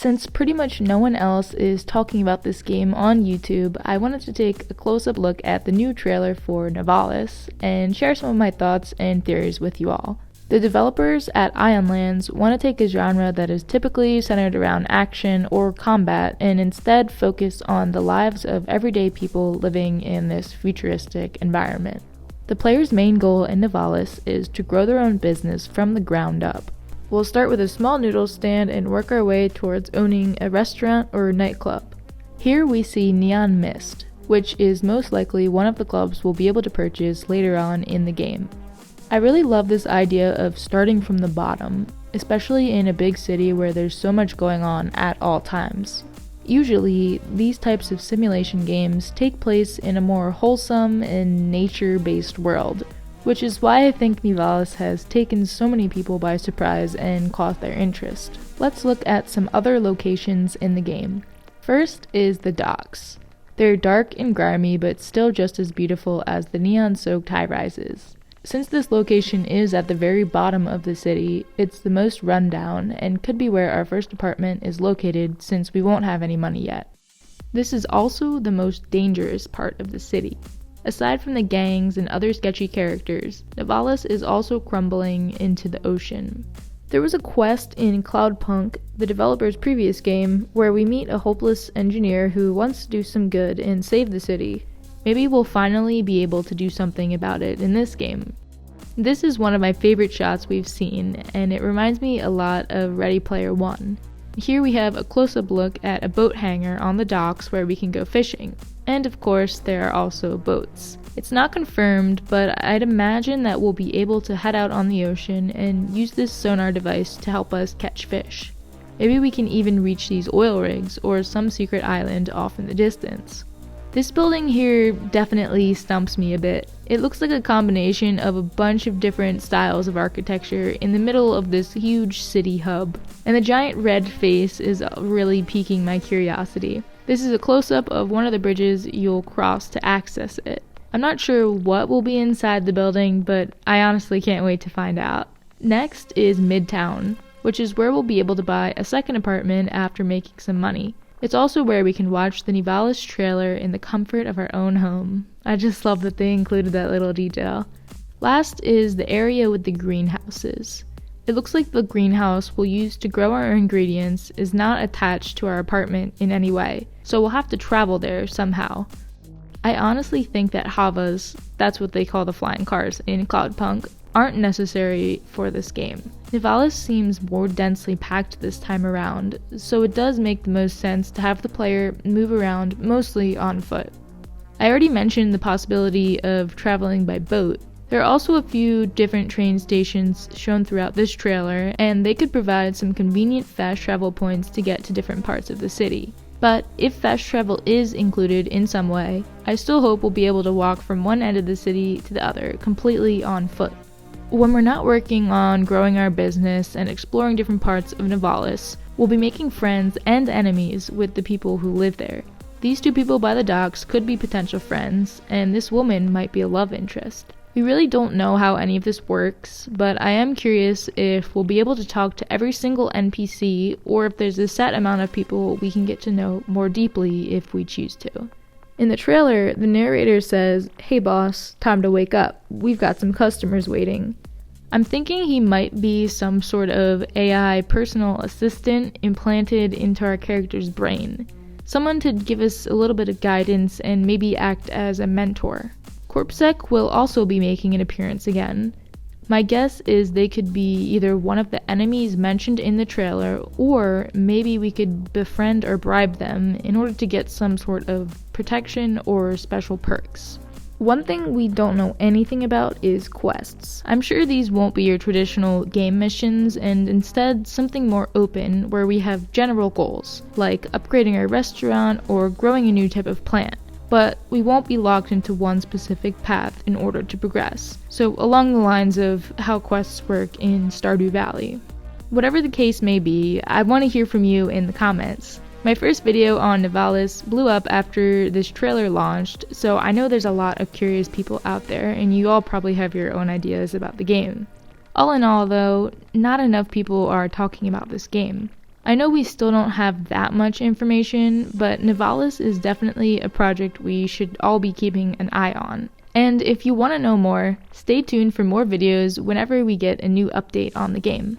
Since pretty much no one else is talking about this game on YouTube, I wanted to take a close-up look at the new trailer for Nivalis and share some of my thoughts and theories with you all. The developers at Ionlands want to take a genre that is typically centered around action or combat and instead focus on the lives of everyday people living in this futuristic environment. The player's main goal in Nivalis is to grow their own business from the ground up. We'll start with a small noodle stand and work our way towards owning a restaurant or nightclub. Here we see Neon Mist, which is most likely one of the clubs we'll be able to purchase later on in the game. I really love this idea of starting from the bottom, especially in a big city where there's so much going on at all times. Usually, these types of simulation games take place in a more wholesome and nature-based world, which is why I think Nivalis has taken so many people by surprise and caught their interest. Let's look at some other locations in the game. First is the docks. They're dark and grimy, but still just as beautiful as the neon-soaked high-rises. Since this location is at the very bottom of the city, it's the most rundown and could be where our first apartment is located since we won't have any money yet. This is also the most dangerous part of the city. Aside from the gangs and other sketchy characters, Nivalis is also crumbling into the ocean. There was a quest in Cyberpunk, the developer's previous game, where we meet a hopeless engineer who wants to do some good and save the city. Maybe we'll finally be able to do something about it in this game. This is one of my favorite shots we've seen, and it reminds me a lot of Ready Player One. Here we have a close-up look at a boat hangar on the docks where we can go fishing. And of course, there are also boats. It's not confirmed, but I'd imagine that we'll be able to head out on the ocean and use this sonar device to help us catch fish. Maybe we can even reach these oil rigs or some secret island off in the distance. This building here definitely stumps me a bit. It looks like a combination of a bunch of different styles of architecture in the middle of this huge city hub, and the giant red face is really piquing my curiosity. This is a close-up of one of the bridges you'll cross to access it. I'm not sure what will be inside the building, but I honestly can't wait to find out. Next is Midtown, which is where we'll be able to buy a second apartment after making some money. It's also where we can watch the Nivalis trailer in the comfort of our own home. I just love that they included that little detail. Last is the area with the greenhouses. It looks like the greenhouse we'll use to grow our ingredients is not attached to our apartment in any way, so we'll have to travel there somehow. I honestly think that Havas, that's what they call the flying cars in Cyberpunk, aren't necessary for this game. Nivalis seems more densely packed this time around, so it does make the most sense to have the player move around mostly on foot. I already mentioned the possibility of traveling by boat. There are also a few different train stations shown throughout this trailer, and they could provide some convenient fast travel points to get to different parts of the city. But if fast travel is included in some way, I still hope we'll be able to walk from one end of the city to the other completely on foot. When we're not working on growing our business and exploring different parts of Nivalis, we'll be making friends and enemies with the people who live there. These two people by the docks could be potential friends, and this woman might be a love interest. We really don't know how any of this works, but I am curious if we'll be able to talk to every single NPC, or if there's a set amount of people we can get to know more deeply if we choose to. In the trailer, the narrator says, "Hey boss, time to wake up. We've got some customers waiting." I'm thinking he might be some sort of AI personal assistant implanted into our character's brain. Someone to give us a little bit of guidance and maybe act as a mentor. Corpsec will also be making an appearance again. My guess is they could be either one of the enemies mentioned in the trailer, or maybe we could befriend or bribe them in order to get some sort of protection or special perks. One thing we don't know anything about is quests. I'm sure these won't be your traditional game missions, and instead something more open where we have general goals, like upgrading our restaurant or growing a new type of plant. But we won't be locked into one specific path in order to progress, so along the lines of how quests work in Stardew Valley. Whatever the case may be, I want to hear from you in the comments. My first video on Nivalis blew up after this trailer launched, so I know there's a lot of curious people out there, and you all probably have your own ideas about the game. All in all though, not enough people are talking about this game. I know we still don't have that much information, but Nivalis is definitely a project we should all be keeping an eye on. And if you want to know more, stay tuned for more videos whenever we get a new update on the game.